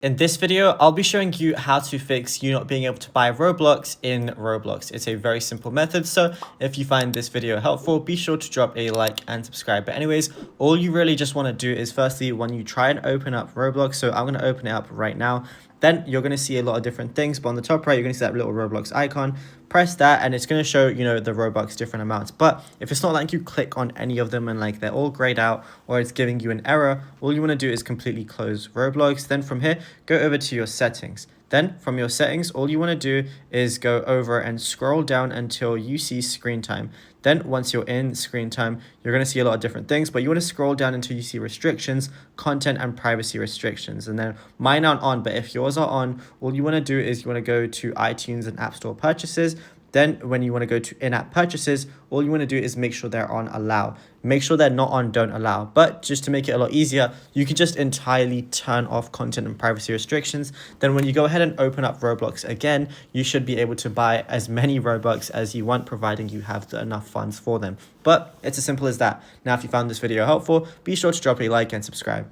In this video, I'll be showing you how to fix you not being able to buy Roblox in Roblox. It's a very simple method, so if you find this video helpful, be sure to drop a like and subscribe. But anyways, all you really just want to do is firstly, when you try and open up Roblox, so I'm going to open it up right now, then you're going to see a lot of different things, but on the top right, you're going to see that little Roblox icon. Press that and it's going to show, the Robux different amounts. But if it's not like you click on any of them and like they're all grayed out or it's giving you an error, all you want to do is completely close Roblox. Then from here, go over to your settings. Then from your settings, all you want to do is go over and scroll down until you see screen time. Then once you're in screen time, you're going to see a lot of different things, but you want to scroll down until you see restrictions, content and privacy restrictions. And then mine aren't on, but if yours are on, all you want to do is you want to go to iTunes and App Store purchases. Then when you want to go to in-app purchases, all you want to do is make sure they're on allow. Make sure they're not on don't allow. But just to make it a lot easier, you can just entirely turn off content and privacy restrictions. Then when you go ahead and open up Roblox again, you should be able to buy as many Robux as you want, providing you have enough funds for them. But it's as simple as that. Now, if you found this video helpful, be sure to drop a like and subscribe.